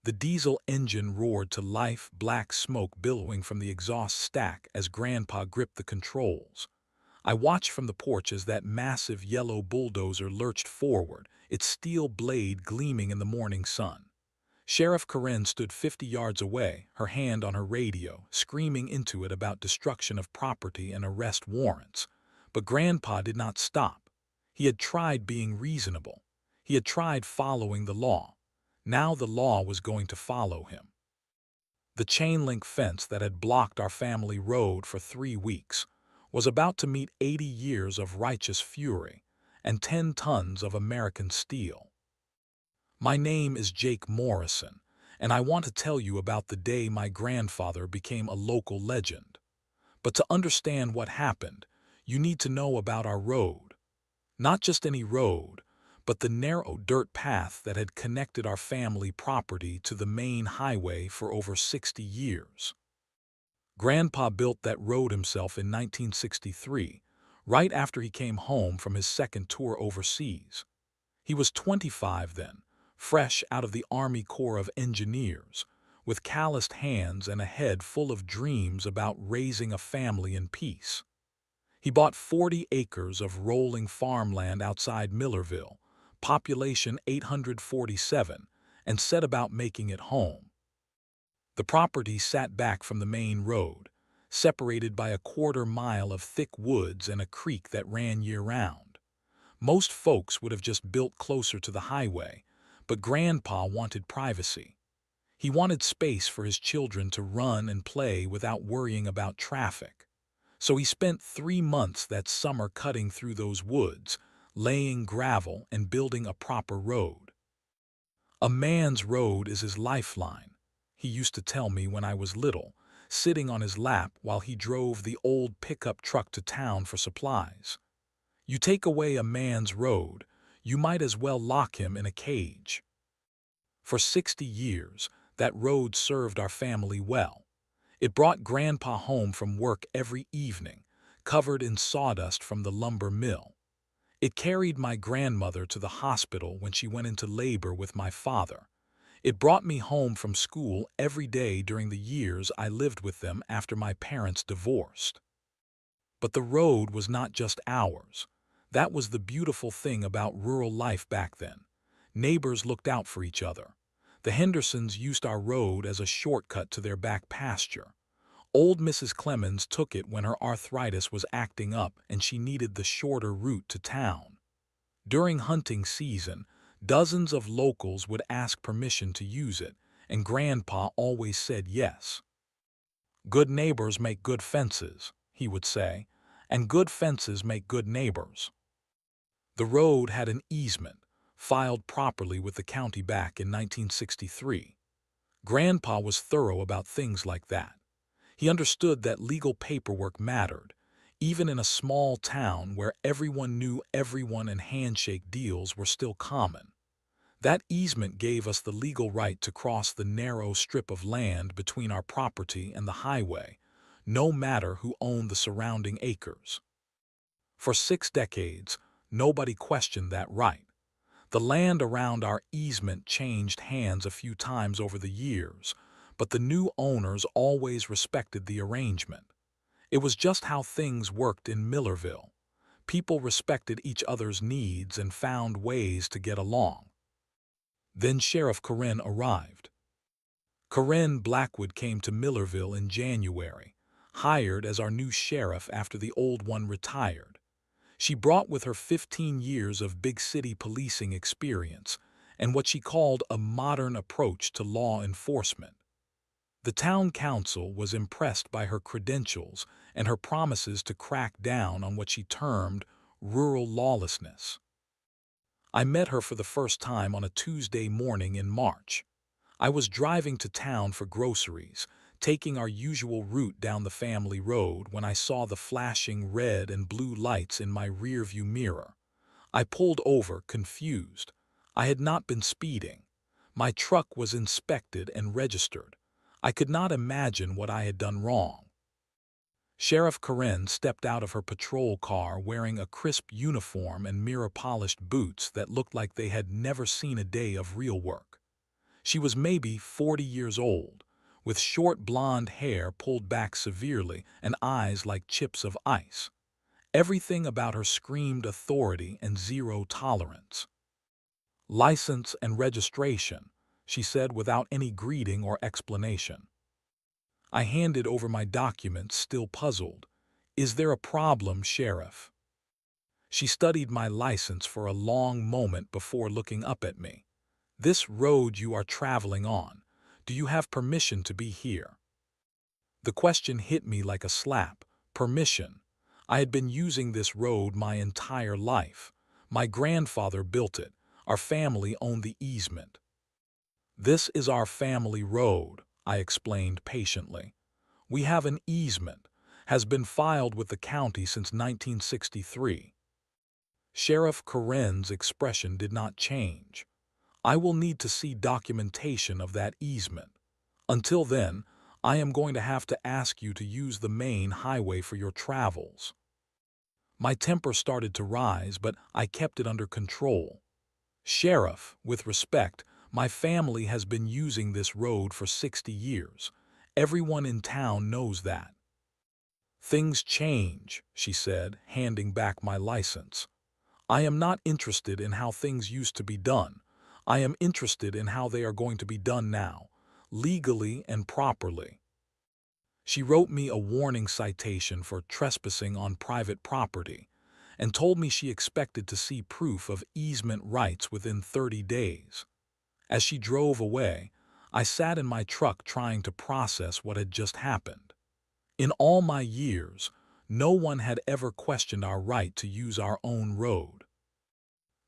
The diesel engine roared to life, black smoke billowing from the exhaust stack as Grandpa gripped the controls. I watched from the porch as that massive yellow bulldozer lurched forward, its steel blade gleaming in the morning sun. Sheriff Corinne stood 50 yards away, her hand on her radio, screaming into it about destruction of property and arrest warrants. But Grandpa did not stop. He had tried being reasonable. He had tried following the law. Now the law was going to follow him. The chain-link fence that had blocked our family road for 3 weeks was about to meet 80 years of righteous fury and 10 tons of American steel. My name is Jake Morrison, and I want to tell you about the day my grandfather became a local legend. But to understand what happened, you need to know about our road. Not just any road, but the narrow dirt path that had connected our family property to the main highway for over 60 years. Grandpa built that road himself in 1963, right after he came home from his second tour overseas. He was 25 then, fresh out of the Army Corps of Engineers, with calloused hands and a head full of dreams about raising a family in peace. He bought 40 acres of rolling farmland outside Millerville, population 847, and set about making it home. The property sat back from the main road, separated by a quarter-mile of thick woods and a creek that ran year-round. Most folks would have just built closer to the highway, but Grandpa wanted privacy. He wanted space for his children to run and play without worrying about traffic. So he spent 3 months that summer cutting through those woods, laying gravel and building a proper road. A man's road is his lifeline, he used to tell me when I was little, sitting on his lap while he drove the old pickup truck to town for supplies. You take away a man's road, you might as well lock him in a cage. For 60 years, that road served our family well. It brought Grandpa home from work every evening, covered in sawdust from the lumber mill. It carried my grandmother to the hospital when she went into labor with my father. It brought me home from school every day during the years I lived with them after my parents divorced. But the road was not just ours. That was the beautiful thing about rural life back then. Neighbors looked out for each other. The Hendersons used our road as a shortcut to their back pasture. Old Mrs. Clemens took it when her arthritis was acting up and she needed the shorter route to town. During hunting season, dozens of locals would ask permission to use it, and Grandpa always said yes. "Good neighbors make good fences," he would say, "and good fences make good neighbors." The road had an easement, filed properly with the county back in 1963. Grandpa was thorough about things like that. He understood that legal paperwork mattered, even in a small town where everyone knew everyone and handshake deals were still common. That easement gave us the legal right to cross the narrow strip of land between our property and the highway, no matter who owned the surrounding acres. For 6 decades, nobody questioned that right. The land around our easement changed hands a few times over the years, but the new owners always respected the arrangement. It was just how things worked in Millerville. People respected each other's needs and found ways to get along. Then Sheriff Corinne arrived. Corinne Blackwood came to Millerville in January, hired as our new sheriff after the old one retired. She brought with her 15 years of big city policing experience and what she called a modern approach to law enforcement. The town council was impressed by her credentials and her promises to crack down on what she termed rural lawlessness. I met her for the first time on a Tuesday morning in March. I was driving to town for groceries, taking our usual route down the family road when I saw the flashing red and blue lights in my rearview mirror. I pulled over, confused. I had not been speeding. My truck was inspected and registered. I could not imagine what I had done wrong. Sheriff Corinne stepped out of her patrol car wearing a crisp uniform and mirror-polished boots that looked like they had never seen a day of real work. She was maybe 40 years old, with short blonde hair pulled back severely and eyes like chips of ice. Everything about her screamed authority and zero tolerance. "License and registration," she said without any greeting or explanation. I handed over my documents, still puzzled. "Is there a problem, Sheriff?" She studied my license for a long moment before looking up at me. "This road you are traveling on, do you have permission to be here?" The question hit me like a slap. Permission. I had been using this road my entire life. My grandfather built it. Our family owned the easement. "This is our family road," I explained patiently. "We have an easement. Has been filed with the county since 1963. Sheriff Corin's expression did not change. "I will need to see documentation of that easement. Until then, I am going to have to ask you to use the main highway for your travels." My temper started to rise, but I kept it under control. "Sheriff, with respect, my family has been using this road for 60 years. Everyone in town knows that." "Things change," she said, handing back my license. "I am not interested in how things used to be done. I am interested in how they are going to be done now, legally and properly." She wrote me a warning citation for trespassing on private property and told me she expected to see proof of easement rights within 30 days. As she drove away, I sat in my truck trying to process what had just happened. In all my years, no one had ever questioned our right to use our own road.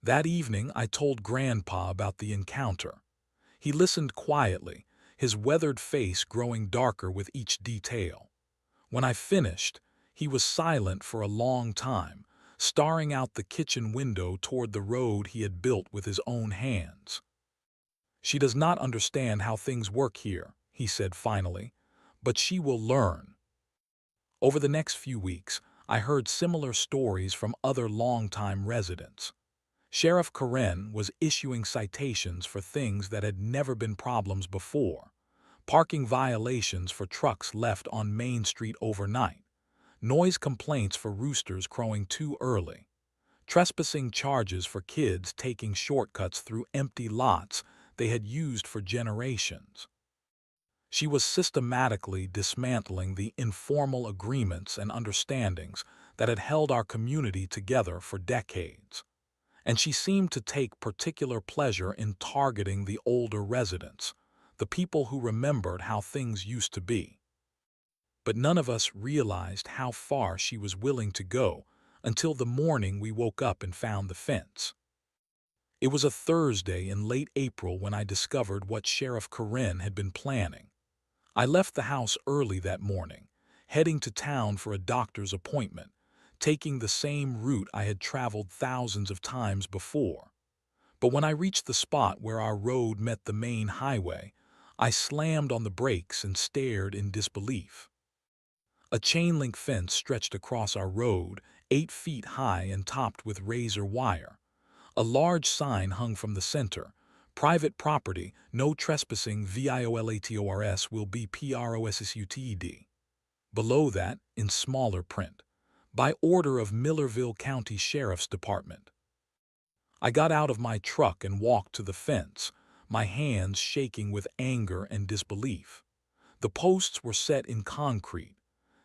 That evening, I told Grandpa about the encounter. He listened quietly, his weathered face growing darker with each detail. When I finished, he was silent for a long time, staring out the kitchen window toward the road he had built with his own hands. "She does not understand how things work here," he said finally, "but she will learn." Over the next few weeks, I heard similar stories from other longtime residents. Sheriff Corin was issuing citations for things that had never been problems before: parking violations for trucks left on Main Street overnight, noise complaints for roosters crowing too early, trespassing charges for kids taking shortcuts through empty lots they had used for generations. She was systematically dismantling the informal agreements and understandings that had held our community together for decades. And she seemed to take particular pleasure in targeting the older residents, the people who remembered how things used to be. But none of us realized how far she was willing to go until the morning we woke up and found the fence. It was a Thursday in late April when I discovered what Sheriff Corin had been planning. I left the house early that morning, heading to town for a doctor's appointment, taking the same route I had traveled thousands of times before. But when I reached the spot where our road met the main highway, I slammed on the brakes and stared in disbelief. A chain-link fence stretched across our road, 8 feet high and topped with razor wire. A large sign hung from the center: "Private property, no trespassing, VIOLATORS will be PROSSUTED." Below that, in smaller print: "By order of Millerville County Sheriff's Department." I got out of my truck and walked to the fence, my hands shaking with anger and disbelief. The posts were set in concrete.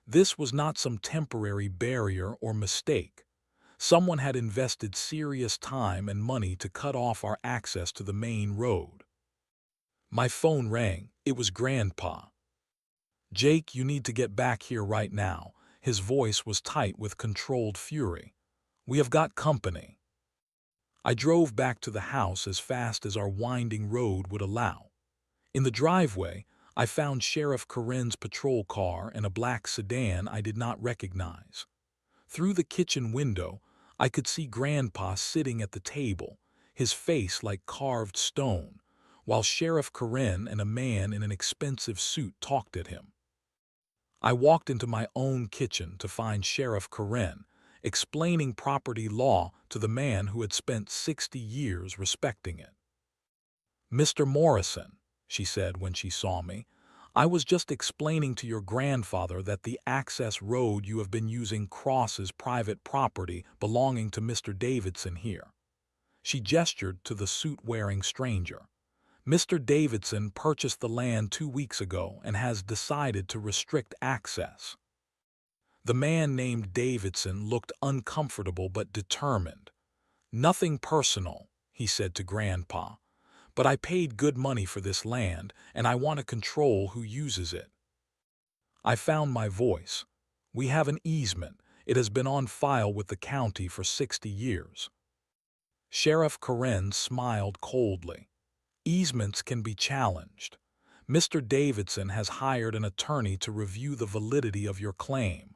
This was not some temporary barrier or mistake. Someone had invested serious time and money to cut off our access to the main road. My phone rang. It was Grandpa. "Jake, you need to get back here right now." His voice was tight with controlled fury. "We have got company." I drove back to the house as fast as our winding road would allow. In the driveway, I found Sheriff Corin's patrol car and a black sedan I did not recognize. Through the kitchen window, I could see Grandpa sitting at the table, his face like carved stone, while Sheriff Corin and a man in an expensive suit talked at him. I walked into my own kitchen to find Sheriff Corin explaining property law to the man who had spent 60 years respecting it. "Mr. Morrison," she said when she saw me. "I was just explaining to your grandfather that the access road you have been using crosses private property belonging to Mr. Davidson here." She gestured to the suit-wearing stranger. "Mr. Davidson purchased the land 2 weeks ago and has decided to restrict access." The man named Davidson looked uncomfortable but determined. "Nothing personal," he said to Grandpa, "but I paid good money for this land, and I want to control who uses it." I found my voice. "We have an easement. It has been on file with the county for 60 years. Sheriff Karen smiled coldly. "Easements can be challenged. Mr. Davidson has hired an attorney to review the validity of your claim.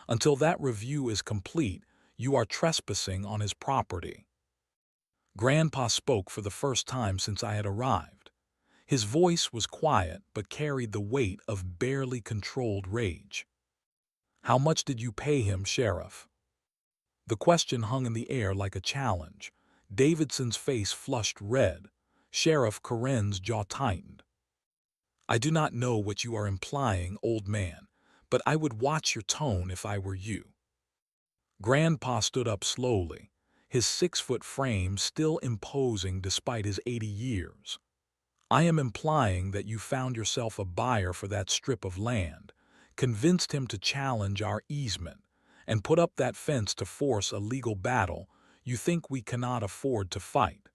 Until that review is complete, you are trespassing on his property." Grandpa spoke for the first time since I had arrived. His voice was quiet but carried the weight of barely controlled rage. "How much did you pay him, Sheriff?" The question hung in the air like a challenge. Davidson's face flushed red. Sheriff Karen's jaw tightened. "I do not know what you are implying, old man, but I would watch your tone if I were you." Grandpa stood up slowly, his 6-foot frame still imposing despite his 80 years. "I am implying that you found yourself a buyer for that strip of land, convinced him to challenge our easement, and put up that fence to force a legal battle you think we cannot afford to fight."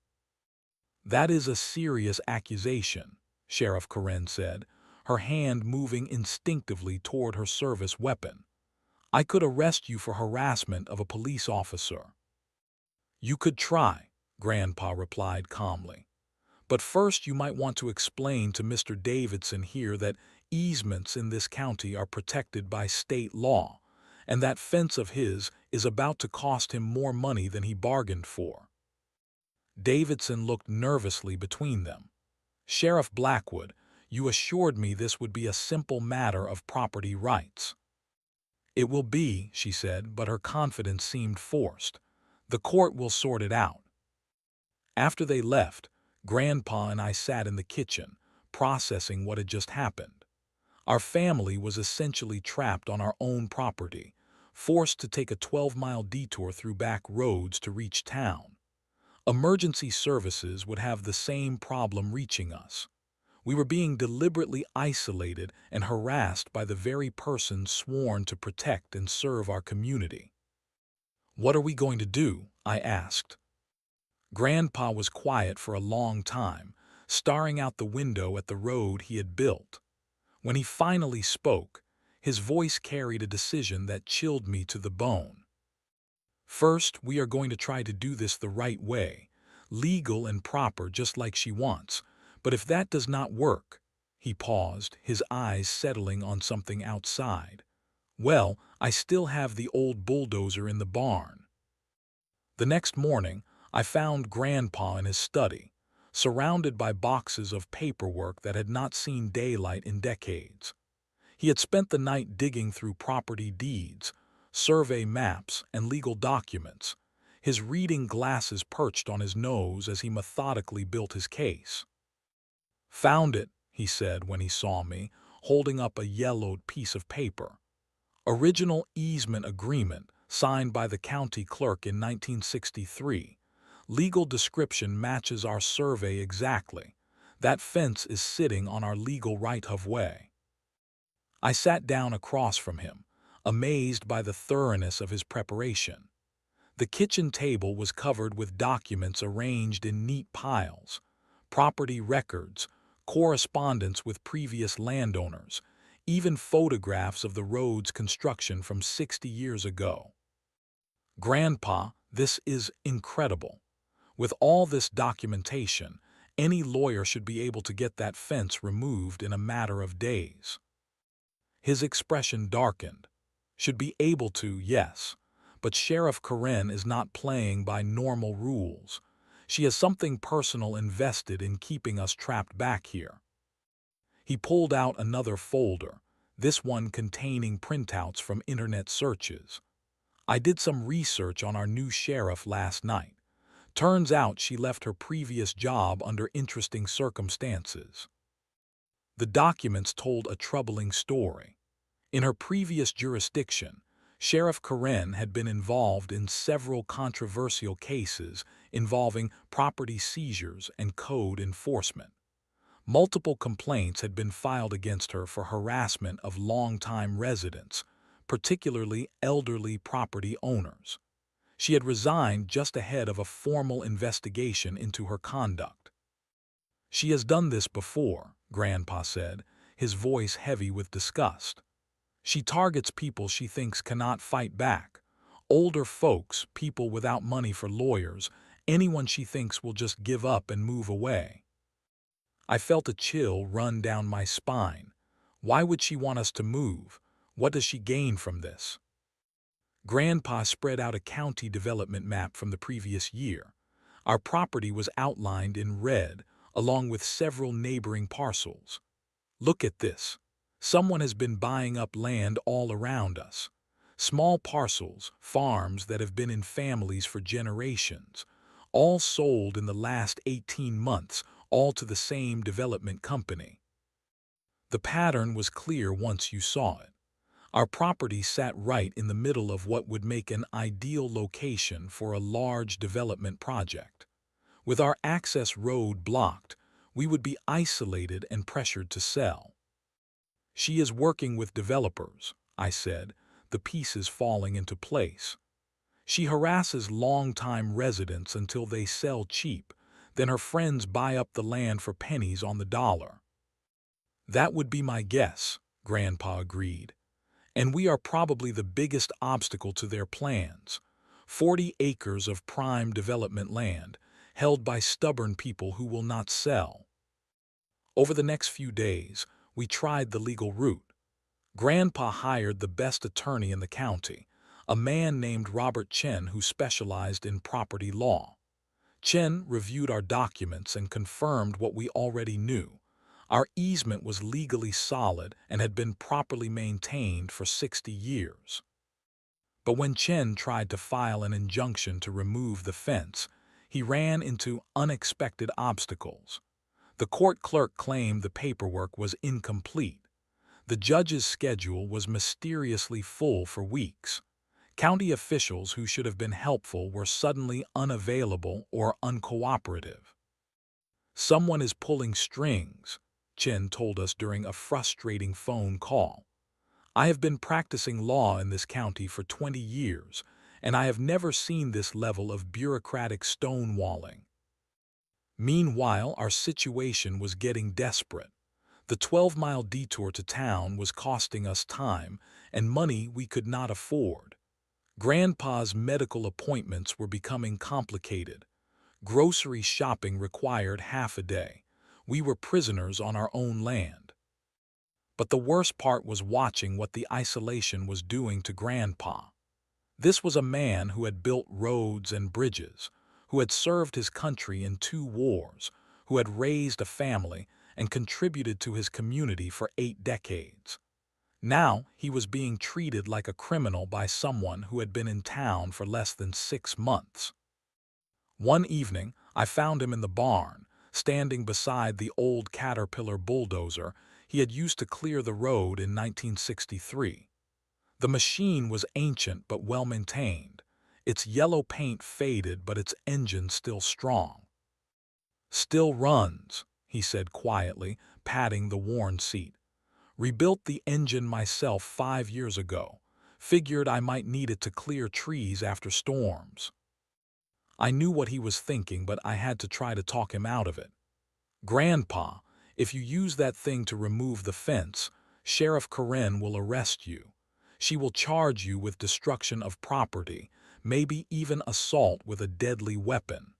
"That is a serious accusation," Sheriff Karen said, her hand moving instinctively toward her service weapon. "I could arrest you for harassment of a police officer." "You could try," Grandpa replied calmly. "But first you might want to explain to Mr. Davidson here that easements in this county are protected by state law, and that fence of his is about to cost him more money than he bargained for." Davidson looked nervously between them. "Sheriff Blackwood, you assured me this would be a simple matter of property rights." "It will be," she said, but her confidence seemed forced. "The court will sort it out." After they left, Grandpa and I sat in the kitchen, processing what had just happened. Our family was essentially trapped on our own property, forced to take a 12-mile detour through back roads to reach town. Emergency services would have the same problem reaching us. We were being deliberately isolated and harassed by the very persons sworn to protect and serve our community. "What are we going to do?" I asked. Grandpa was quiet for a long time, staring out the window at the road he had built. When he finally spoke, his voice carried a decision that chilled me to the bone. "First, we are going to try to do this the right way, legal and proper just like she wants. But if that does not work," he paused, his eyes settling on something outside, "well, I still have the old bulldozer in the barn." The next morning, I found Grandpa in his study, surrounded by boxes of paperwork that had not seen daylight in decades. He had spent the night digging through property deeds, survey maps, and legal documents, his reading glasses perched on his nose as he methodically built his case. "Found it," he said when he saw me, holding up a yellowed piece of paper. "Original easement agreement, signed by the county clerk in 1963. Legal description matches our survey exactly. That fence is sitting on our legal right-of-way." I sat down across from him, amazed by the thoroughness of his preparation. The kitchen table was covered with documents arranged in neat piles, property records, correspondence with previous landowners, even photographs of the road's construction from 60 years ago. "Grandpa, this is incredible. With all this documentation, any lawyer should be able to get that fence removed in a matter of days." His expression darkened. "Should be able to, yes. But Sheriff Karen is not playing by normal rules. She has something personal invested in keeping us trapped back here." He pulled out another folder, this one containing printouts from internet searches. "I did some research on our new sheriff last night. Turns out she left her previous job under interesting circumstances." The documents told a troubling story. In her previous jurisdiction, Sheriff Karen had been involved in several controversial cases involving property seizures and code enforcement. Multiple complaints had been filed against her for harassment of longtime residents, particularly elderly property owners. She had resigned just ahead of a formal investigation into her conduct. "She has done this before," Grandpa said, his voice heavy with disgust. "She targets people she thinks cannot fight back. Older folks, people without money for lawyers, anyone she thinks will just give up and move away." I felt a chill run down my spine. Why would she want us to move? What does she gain from this? Grandpa spread out a county development map from the previous year. Our property was outlined in red, along with several neighboring parcels. "Look at this. Someone has been buying up land all around us. Small parcels, farms that have been in families for generations, all sold in the last 18 months, all to the same development company." The pattern was clear once you saw it. Our property sat right in the middle of what would make an ideal location for a large development project. With our access road blocked, we would be isolated and pressured to sell. "She is working with developers," I said, the pieces falling into place. "She harasses longtime residents until they sell cheap, then her friends buy up the land for pennies on the dollar." "That would be my guess," Grandpa agreed. "And we are probably the biggest obstacle to their plans. 40 acres of prime development land, held by stubborn people who will not sell." Over the next few days, we tried the legal route. Grandpa hired the best attorney in the county, a man named Robert Chen who specialized in property law. Chen reviewed our documents and confirmed what we already knew. Our easement was legally solid and had been properly maintained for 60 years. But when Chen tried to file an injunction to remove the fence, he ran into unexpected obstacles. The court clerk claimed the paperwork was incomplete. The judge's schedule was mysteriously full for weeks. County officials who should have been helpful were suddenly unavailable or uncooperative. "Someone is pulling strings," Chen told us during a frustrating phone call. "I have been practicing law in this county for 20 years, and I have never seen this level of bureaucratic stonewalling." Meanwhile, our situation was getting desperate. The 12-mile detour to town was costing us time and money we could not afford. Grandpa's medical appointments were becoming complicated. Grocery shopping required half a day. We were prisoners on our own land. But the worst part was watching what the isolation was doing to Grandpa. This was a man who had built roads and bridges, who had served his country in 2 wars, who had raised a family and contributed to his community for 8 decades. Now he was being treated like a criminal by someone who had been in town for less than 6 months. One evening, I found him in the barn, standing beside the old Caterpillar bulldozer he had used to clear the road in 1963. The machine was ancient but well-maintained, its yellow paint faded but its engine still strong. "Still runs," he said quietly, patting the worn seat. "Rebuilt the engine myself 5 years ago. Figured I might need it to clear trees after storms." I knew what he was thinking, but I had to try to talk him out of it. "Grandpa, if you use that thing to remove the fence, Sheriff Karen will arrest you. She will charge you with destruction of property, maybe even assault with a deadly weapon."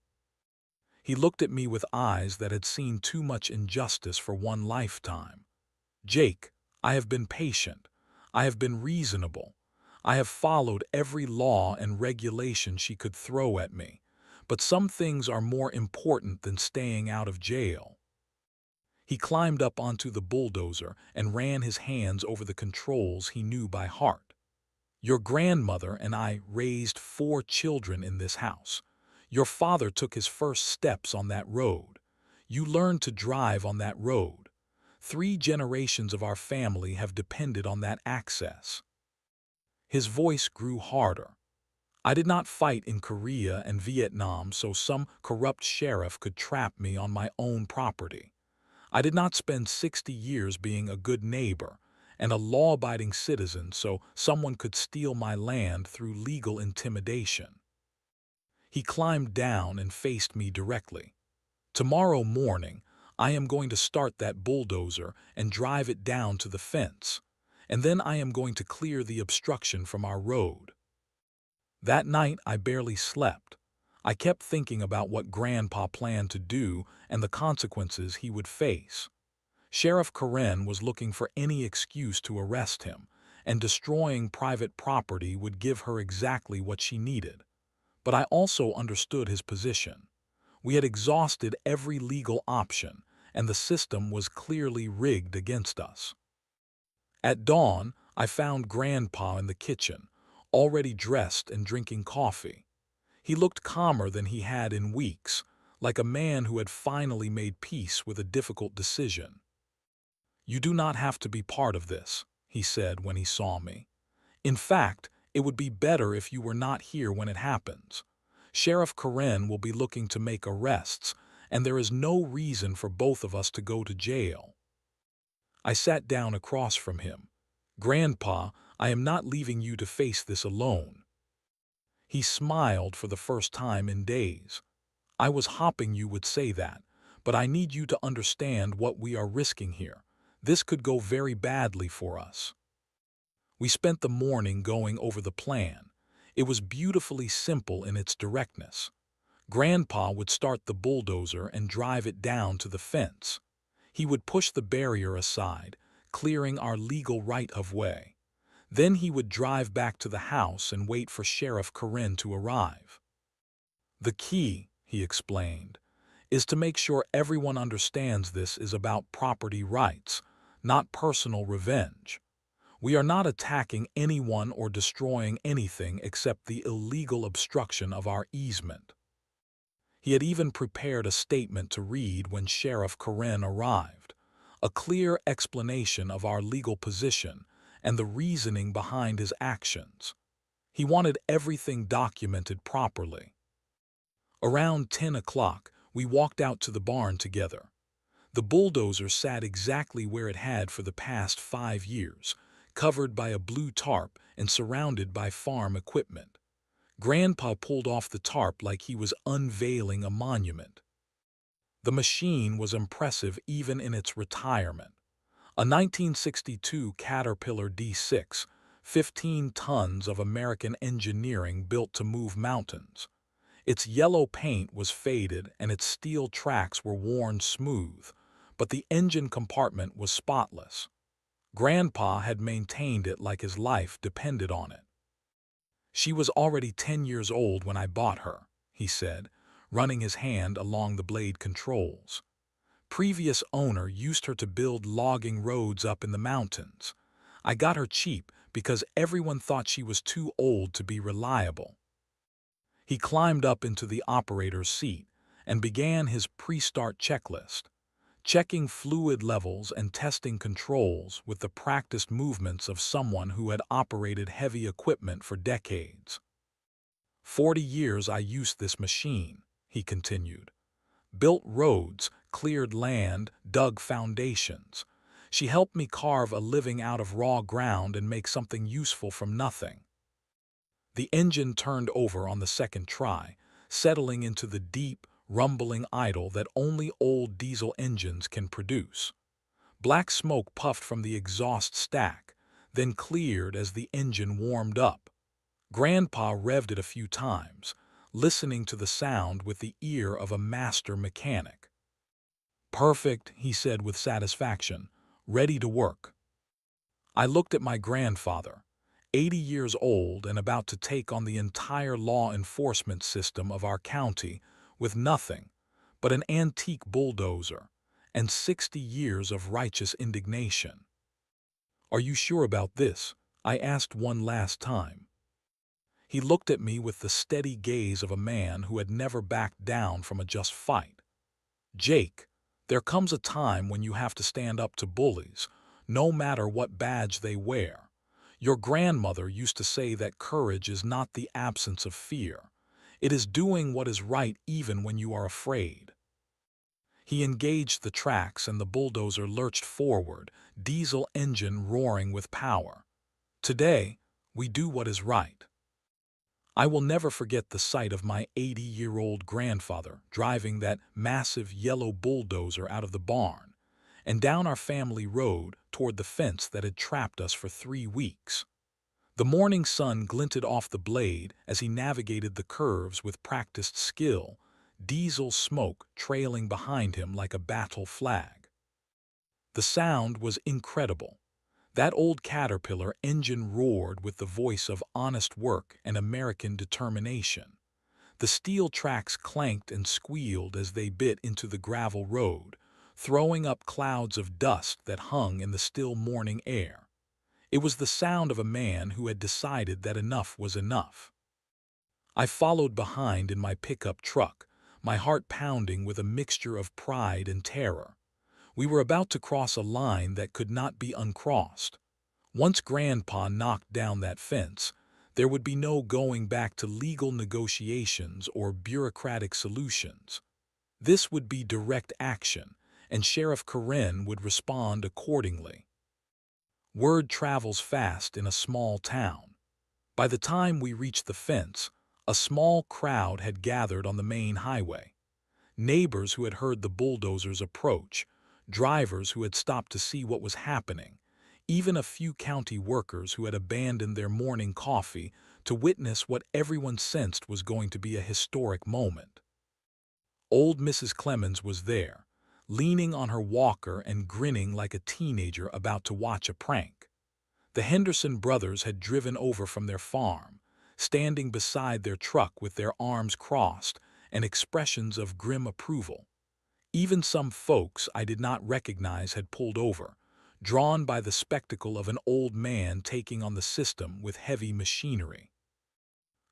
He looked at me with eyes that had seen too much injustice for one lifetime. "Jake, I have been patient. I have been reasonable. I have followed every law and regulation she could throw at me. But some things are more important than staying out of jail." He climbed up onto the bulldozer and ran his hands over the controls he knew by heart. "Your grandmother and I raised 4 children in this house. Your father took his first steps on that road. You learned to drive on that road. 3 generations of our family have depended on that access." His voice grew harder. "I did not fight in Korea and Vietnam so some corrupt sheriff could trap me on my own property. I did not spend 60 years being a good neighbor and a law-abiding citizen so someone could steal my land through legal intimidation." He climbed down and faced me directly. "Tomorrow morning, I am going to start that bulldozer and drive it down to the fence, and then I am going to clear the obstruction from our road." That night, I barely slept. I kept thinking about what Grandpa planned to do and the consequences he would face. Sheriff Karen was looking for any excuse to arrest him, and destroying private property would give her exactly what she needed. But I also understood his position. We had exhausted every legal option, and the system was clearly rigged against us. At dawn, I found Grandpa in the kitchen, already dressed and drinking coffee. He looked calmer than he had in weeks, like a man who had finally made peace with a difficult decision. "You do not have to be part of this," he said when he saw me. "In fact, it would be better if you were not here when it happens. Sheriff Karen will be looking to make arrests, and there is no reason for both of us to go to jail." I sat down across from him. "Grandpa, I am not leaving you to face this alone." He smiled for the first time in days. "I was hoping you would say that, but I need you to understand what we are risking here. This could go very badly for us." We spent the morning going over the plan. It was beautifully simple in its directness. Grandpa would start the bulldozer and drive it down to the fence. He would push the barrier aside, clearing our legal right-of-way. Then he would drive back to the house and wait for Sheriff Karen to arrive. "The key," he explained, "is to make sure everyone understands this is about property rights, not personal revenge. We are not attacking anyone or destroying anything except the illegal obstruction of our easement." He had even prepared a statement to read when Sheriff Karen arrived, a clear explanation of our legal position and the reasoning behind his actions. He wanted everything documented properly. Around 10 o'clock, we walked out to the barn together. The bulldozer sat exactly where it had for the past 5 years, covered by a blue tarp and surrounded by farm equipment. Grandpa pulled off the tarp like he was unveiling a monument. The machine was impressive even in its retirement. A 1962 Caterpillar D6, 15 tons of American engineering built to move mountains. Its yellow paint was faded and its steel tracks were worn smooth, but the engine compartment was spotless. Grandpa had maintained it like his life depended on it. "She was already 10 years old when I bought her," he said, running his hand along the blade controls. "Previous owner used her to build logging roads up in the mountains. I got her cheap because everyone thought she was too old to be reliable." He climbed up into the operator's seat and began his pre-start checklist, checking fluid levels and testing controls with the practiced movements of someone who had operated heavy equipment for decades. "40 years I used this machine," he continued. "Built roads, cleared land, dug foundations. She helped me carve a living out of raw ground and make something useful from nothing." The engine turned over on the second try, settling into the deep, rumbling idle that only old diesel engines can produce. Black smoke puffed from the exhaust stack, then cleared as the engine warmed up. Grandpa revved it a few times, listening to the sound with the ear of a master mechanic. "Perfect," he said with satisfaction, "ready to work." I looked at my grandfather, 80 years old and about to take on the entire law enforcement system of our county with nothing but an antique bulldozer and 60 years of righteous indignation. "Are you sure about this?" I asked one last time. He looked at me with the steady gaze of a man who had never backed down from a just fight. "Jake, There comes a time when you have to stand up to bullies, no matter what badge they wear. Your grandmother used to say that courage is not the absence of fear. It is doing what is right even when you are afraid. He engaged the tracks and the bulldozer lurched forward, diesel engine roaring with power. Today, we do what is right. I will never forget the sight of my 80-year-old grandfather driving that massive yellow bulldozer out of the barn and down our family road toward the fence that had trapped us for 3 weeks. The morning sun glinted off the blade as he navigated the curves with practiced skill, diesel smoke trailing behind him like a battle flag. The sound was incredible. That old Caterpillar engine roared with the voice of honest work and American determination. The steel tracks clanked and squealed as they bit into the gravel road, throwing up clouds of dust that hung in the still morning air. It was the sound of a man who had decided that enough was enough. I followed behind in my pickup truck, my heart pounding with a mixture of pride and terror. We were about to cross a line that could not be uncrossed. Once Grandpa knocked down that fence, there would be no going back to legal negotiations or bureaucratic solutions. This would be direct action, and Sheriff Karen would respond accordingly. Word travels fast in a small town. By the time we reached the fence, a small crowd had gathered on the main highway. Neighbors who had heard the bulldozer's approach, drivers who had stopped to see what was happening, even a few county workers who had abandoned their morning coffee to witness what everyone sensed was going to be a historic moment. Old Mrs. Clemens was there, leaning on her walker and grinning like a teenager about to watch a prank. The Henderson brothers had driven over from their farm, standing beside their truck with their arms crossed and expressions of grim approval. Even some folks I did not recognize had pulled over, drawn by the spectacle of an old man taking on the system with heavy machinery.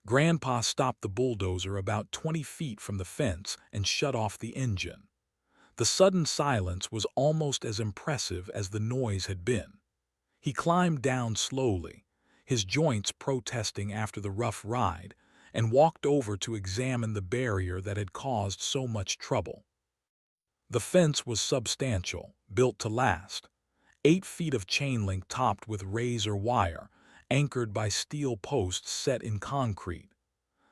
Grandpa stopped the bulldozer about 20 feet from the fence and shut off the engine. The sudden silence was almost as impressive as the noise had been. He climbed down slowly, his joints protesting after the rough ride, and walked over to examine the barrier that had caused so much trouble. The fence was substantial, built to last. 8 feet of chain link topped with razor wire, anchored by steel posts set in concrete.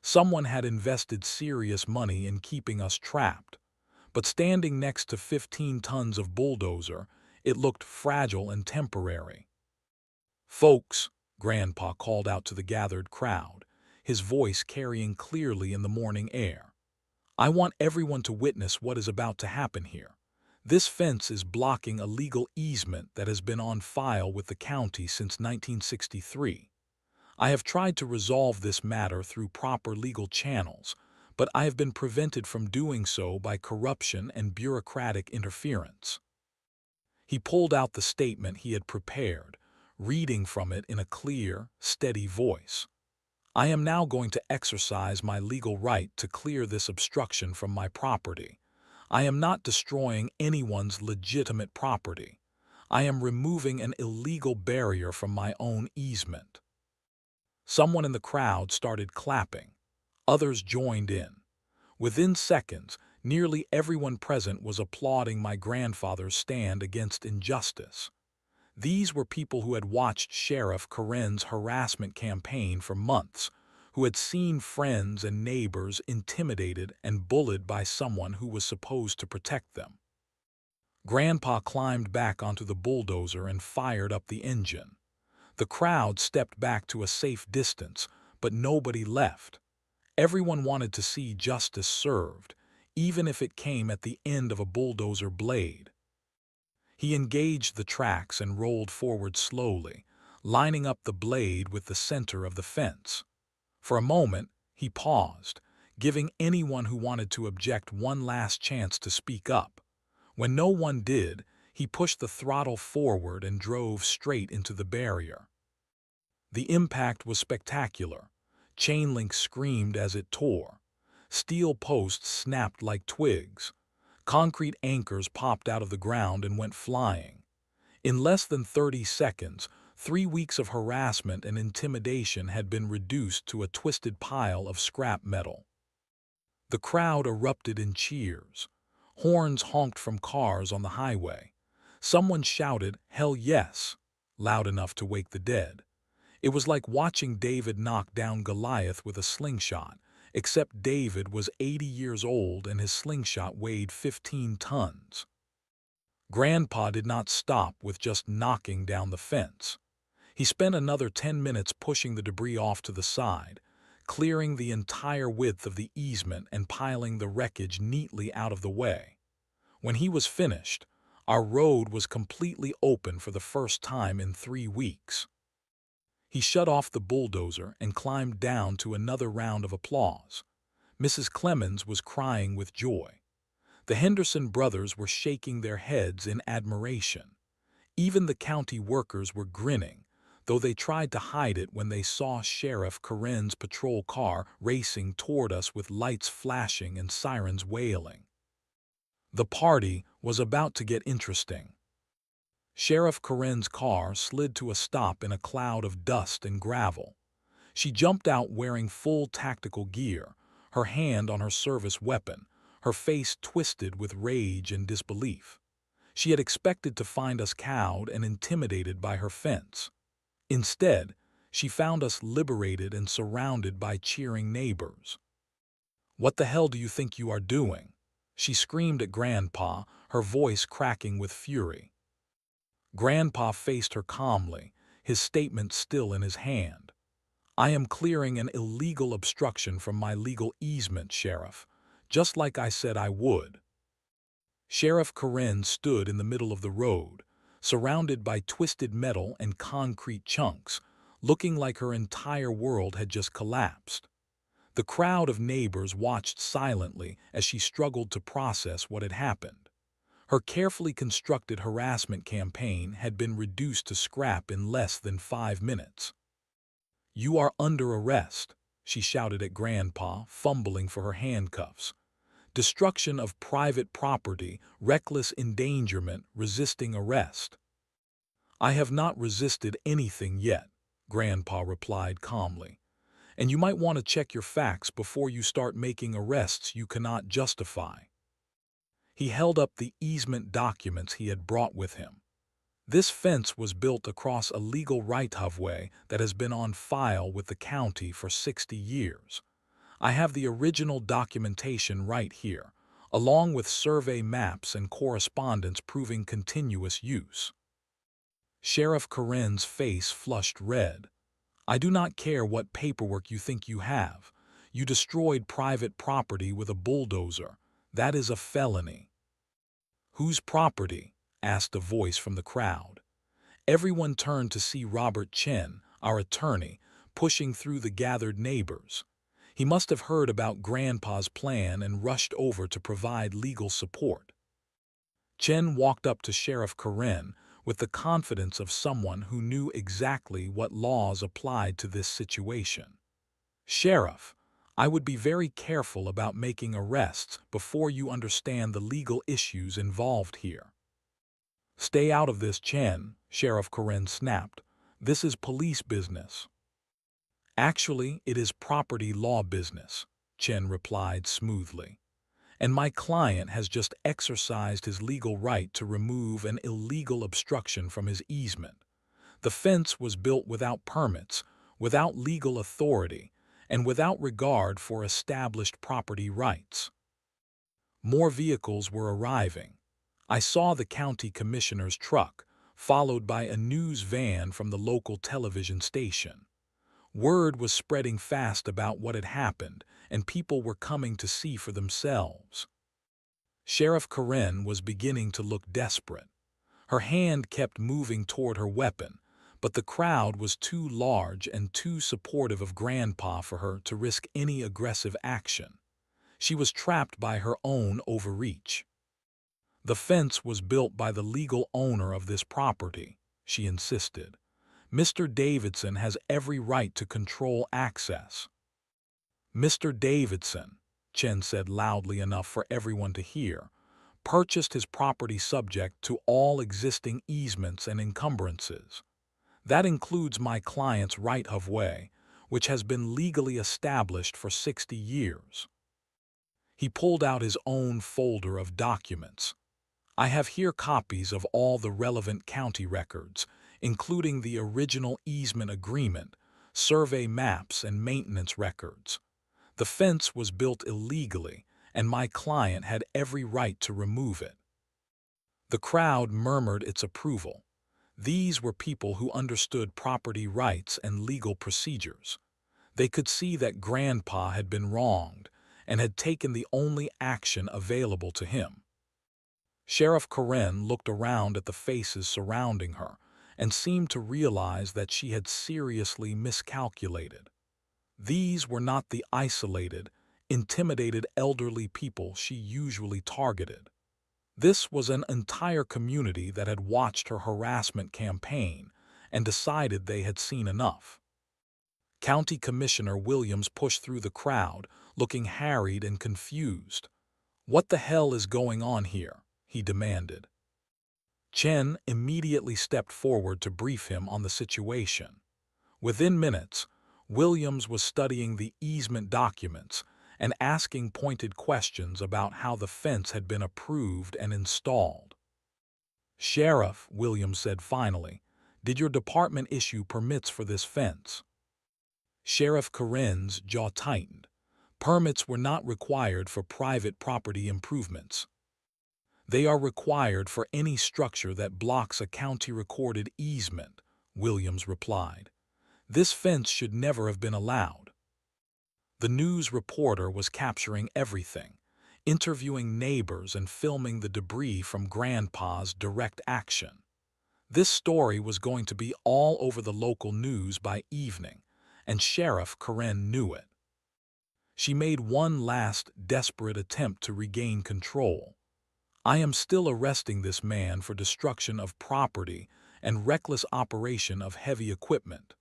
Someone had invested serious money in keeping us trapped. But standing next to 15 tons of bulldozer, it looked fragile and temporary. "Folks," Grandpa called out to the gathered crowd, his voice carrying clearly in the morning air. "I want everyone to witness what is about to happen here. This fence is blocking a legal easement that has been on file with the county since 1963. I have tried to resolve this matter through proper legal channels, but I have been prevented from doing so by corruption and bureaucratic interference." He pulled out the statement he had prepared, reading from it in a clear, steady voice. "I am now going to exercise my legal right to clear this obstruction from my property. I am not destroying anyone's legitimate property. I am removing an illegal barrier from my own easement." Someone in the crowd started clapping. Others joined in. Within seconds, nearly everyone present was applauding my grandfather's stand against injustice. These were people who had watched Sheriff Karen's harassment campaign for months, who had seen friends and neighbors intimidated and bullied by someone who was supposed to protect them. Grandpa climbed back onto the bulldozer and fired up the engine. The crowd stepped back to a safe distance, but nobody left. Everyone wanted to see justice served, even if it came at the end of a bulldozer blade. He engaged the tracks and rolled forward slowly, lining up the blade with the center of the fence. For a moment, he paused, giving anyone who wanted to object one last chance to speak up. When no one did, he pushed the throttle forward and drove straight into the barrier. The impact was spectacular. Chain link screamed as it tore. Steel posts snapped like twigs. Concrete anchors popped out of the ground and went flying. In less than 30 seconds, 3 weeks of harassment and intimidation had been reduced to a twisted pile of scrap metal. The crowd erupted in cheers. Horns honked from cars on the highway. Someone shouted, "Hell yes," loud enough to wake the dead. It was like watching David knock down Goliath with a slingshot, except David was 80 years old and his slingshot weighed 15 tons. Grandpa did not stop with just knocking down the fence. He spent another 10 minutes pushing the debris off to the side, clearing the entire width of the easement and piling the wreckage neatly out of the way. When he was finished, our road was completely open for the first time in 3 weeks. He shut off the bulldozer and climbed down to another round of applause. Mrs. Clemens was crying with joy. The Henderson brothers were shaking their heads in admiration. Even the county workers were grinning, though they tried to hide it when they saw Sheriff Corinne's patrol car racing toward us with lights flashing and sirens wailing. The party was about to get interesting. Sheriff Corinne's car slid to a stop in a cloud of dust and gravel. She jumped out wearing full tactical gear, her hand on her service weapon, her face twisted with rage and disbelief. She had expected to find us cowed and intimidated by her fence. Instead, she found us liberated and surrounded by cheering neighbors. "What the hell do you think you are doing?" she screamed at Grandpa, her voice cracking with fury. Grandpa faced her calmly, his statement still in his hand. "I am clearing an illegal obstruction from my legal easement, Sheriff, just like I said I would." Sheriff Corinne stood in the middle of the road, surrounded by twisted metal and concrete chunks, looking like her entire world had just collapsed. The crowd of neighbors watched silently as she struggled to process what had happened. Her carefully constructed harassment campaign had been reduced to scrap in less than 5 minutes. "You are under arrest," she shouted at Grandpa, fumbling for her handcuffs. "Destruction of private property, reckless endangerment, resisting arrest." "I have not resisted anything yet," Grandpa replied calmly. "And you might want to check your facts before you start making arrests you cannot justify." He held up the easement documents he had brought with him. "This fence was built across a legal right-of-way that has been on file with the county for 60 years. I have the original documentation right here, along with survey maps and correspondence proving continuous use." Sheriff Corinne's face flushed red. "I do not care what paperwork you think you have. You destroyed private property with a bulldozer. That is a felony." "Whose property?" asked a voice from the crowd. Everyone turned to see Robert Chen, our attorney, pushing through the gathered neighbors. He must have heard about Grandpa's plan and rushed over to provide legal support. Chen walked up to Sheriff Corinne with the confidence of someone who knew exactly what laws applied to this situation. "Sheriff, I would be very careful about making arrests before you understand the legal issues involved here." "Stay out of this, Chen," Sheriff Corinne snapped. "This is police business." "Actually, it is property law business," Chen replied smoothly. "And my client has just exercised his legal right to remove an illegal obstruction from his easement. The fence was built without permits, without legal authority, and without regard for established property rights." More vehicles were arriving. I saw the county commissioner's truck, followed by a news van from the local television station. Word was spreading fast about what had happened, and people were coming to see for themselves. Sheriff Corinne was beginning to look desperate. Her hand kept moving toward her weapon, but the crowd was too large and too supportive of Grandpa for her to risk any aggressive action. She was trapped by her own overreach. "The fence was built by the legal owner of this property," she insisted. "Mr. Davidson has every right to control access." "Mr. Davidson," Chen said loudly enough for everyone to hear, purchased his property subject to all existing easements and encumbrances. That includes my client's right of way, which has been legally established for 60 years. He pulled out his own folder of documents. I have here copies of all the relevant county records, including the original easement agreement, survey maps, and maintenance records. The fence was built illegally, and my client had every right to remove it. The crowd murmured its approval. These were people who understood property rights and legal procedures. They could see that Grandpa had been wronged and had taken the only action available to him. Sheriff Karen looked around at the faces surrounding her and seemed to realize that she had seriously miscalculated. These were not the isolated, intimidated elderly people she usually targeted. This was an entire community that had watched her harassment campaign and decided they had seen enough. County Commissioner Williams pushed through the crowd, looking harried and confused. "What the hell is going on here?" he demanded. Chen immediately stepped forward to brief him on the situation. Within minutes, Williams was studying the easement documents and asking pointed questions about how the fence had been approved and installed. "Sheriff," Williams said finally, "did your department issue permits for this fence?" Sheriff Karen's jaw tightened. Permits were not required for private property improvements. They are required for any structure that blocks a county-recorded easement, Williams replied. This fence should never have been allowed. The news reporter was capturing everything, interviewing neighbors and filming the debris from Grandpa's direct action. This story was going to be all over the local news by evening, and Sheriff Karen knew it. She made one last desperate attempt to regain control. "I am still arresting this man for destruction of property and reckless operation of heavy equipment."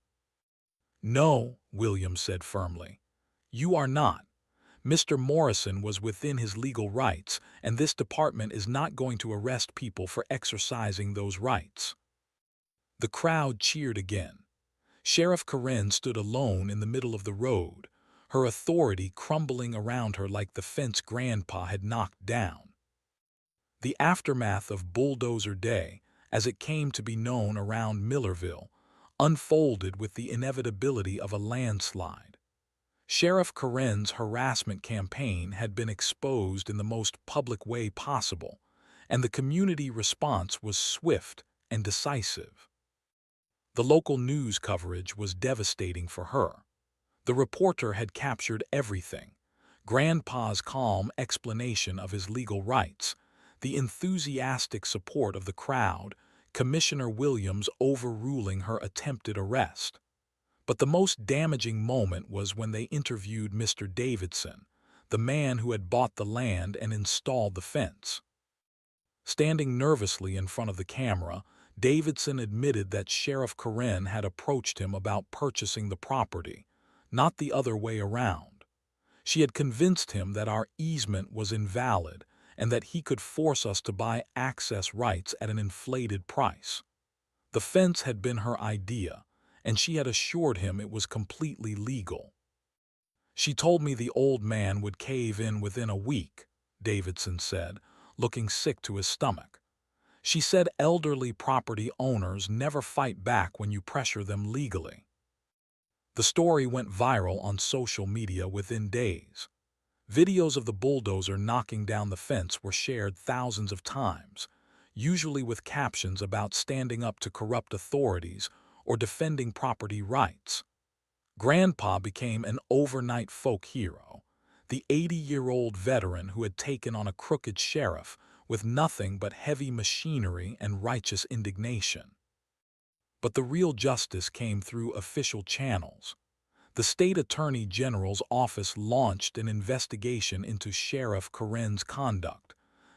"No," Williams said firmly. "You are not. Mr. Morrison was within his legal rights, and this department is not going to arrest people for exercising those rights." The crowd cheered again. Sheriff Karen stood alone in the middle of the road, her authority crumbling around her like the fence Grandpa had knocked down. The aftermath of Bulldozer Day, as it came to be known around Millerville, unfolded with the inevitability of a landslide. Sheriff Karen's harassment campaign had been exposed in the most public way possible, and the community response was swift and decisive. The local news coverage was devastating for her. The reporter had captured everything: Grandpa's calm explanation of his legal rights, the enthusiastic support of the crowd, Commissioner Williams overruling her attempted arrest. But the most damaging moment was when they interviewed Mr. Davidson, the man who had bought the land and installed the fence. Standing nervously in front of the camera, Davidson admitted that Sheriff Karen had approached him about purchasing the property, not the other way around. She had convinced him that our easement was invalid and that he could force us to buy access rights at an inflated price. The fence had been her idea, and she had assured him it was completely legal. "She told me the old man would cave in within a week," Davidson said, looking sick to his stomach. "She said elderly property owners never fight back when you pressure them legally." The story went viral on social media within days. Videos of the bulldozer knocking down the fence were shared thousands of times, usually with captions about standing up to corrupt authorities or defending property rights. Grandpa became an overnight folk hero, the 80-year-old veteran who had taken on a crooked sheriff with nothing but heavy machinery and righteous indignation. But the real justice came through official channels. The state attorney general's office launched an investigation into Sheriff Karen's conduct,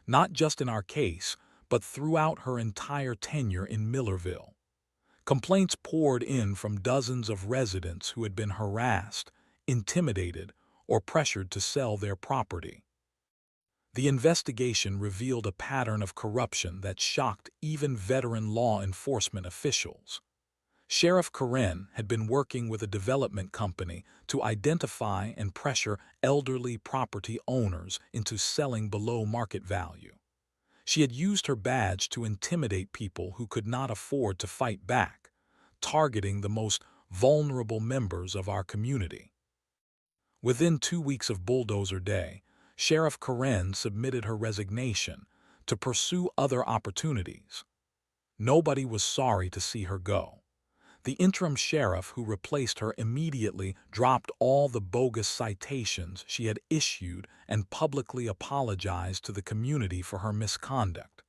not just in our case, but throughout her entire tenure in Millerville. Complaints poured in from dozens of residents who had been harassed, intimidated, or pressured to sell their property. The investigation revealed a pattern of corruption that shocked even veteran law enforcement officials. Sheriff Karen had been working with a development company to identify and pressure elderly property owners into selling below market value. She had used her badge to intimidate people who could not afford to fight back, targeting the most vulnerable members of our community. Within 2 weeks of Bulldozer Day, Sheriff Karen submitted her resignation to pursue other opportunities. Nobody was sorry to see her go. The interim sheriff who replaced her immediately dropped all the bogus citations she had issued and publicly apologized to the community for her misconduct.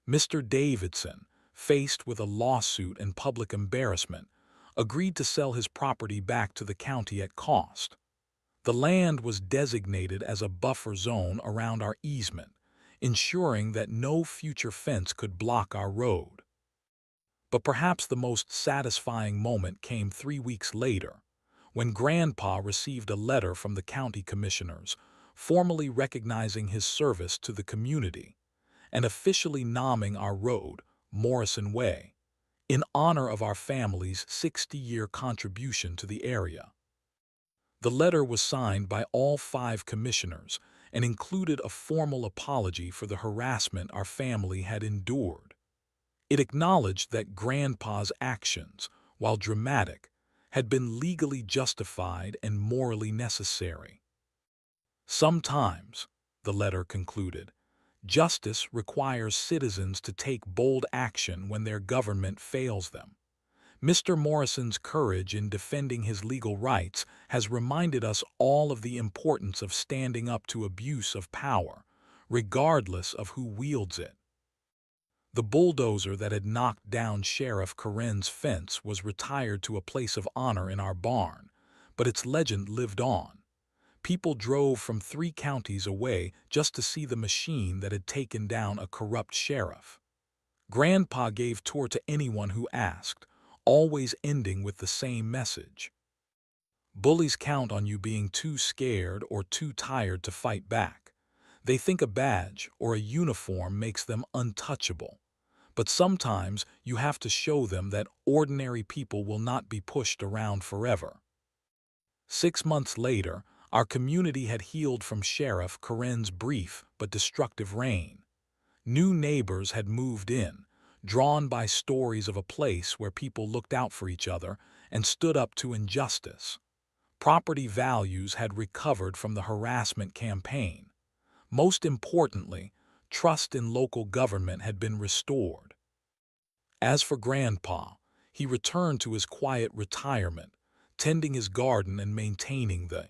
Mr. Davidson, faced with a lawsuit and public embarrassment, agreed to sell his property back to the county at cost. The land was designated as a buffer zone around our easement, ensuring that no future fence could block our road. But perhaps the most satisfying moment came 3 weeks later, when Grandpa received a letter from the county commissioners, formally recognizing his service to the community and officially naming our road Morrison Way, in honor of our family's 60-year contribution to the area. The letter was signed by all 5 commissioners and included a formal apology for the harassment our family had endured. It acknowledged that Grandpa's actions, while dramatic, had been legally justified and morally necessary. Sometimes, the letter concluded, justice requires citizens to take bold action when their government fails them. Mr. Morrison's courage in defending his legal rights has reminded us all of the importance of standing up to abuse of power, regardless of who wields it. The bulldozer that had knocked down Sheriff Karen's fence was retired to a place of honor in our barn, but its legend lived on. People drove from 3 counties away just to see the machine that had taken down a corrupt sheriff. Grandpa gave tour to anyone who asked, always ending with the same message. Bullies count on you being too scared or too tired to fight back. They think a badge or a uniform makes them untouchable. But sometimes you have to show them that ordinary people will not be pushed around forever. 6 months later, our community had healed from Sheriff Karen's brief but destructive reign. New neighbors had moved in, drawn by stories of a place where people looked out for each other and stood up to injustice. Property values had recovered from the harassment campaign. Most importantly, trust in local government had been restored. As for Grandpa, he returned to his quiet retirement, tending his garden and maintaining the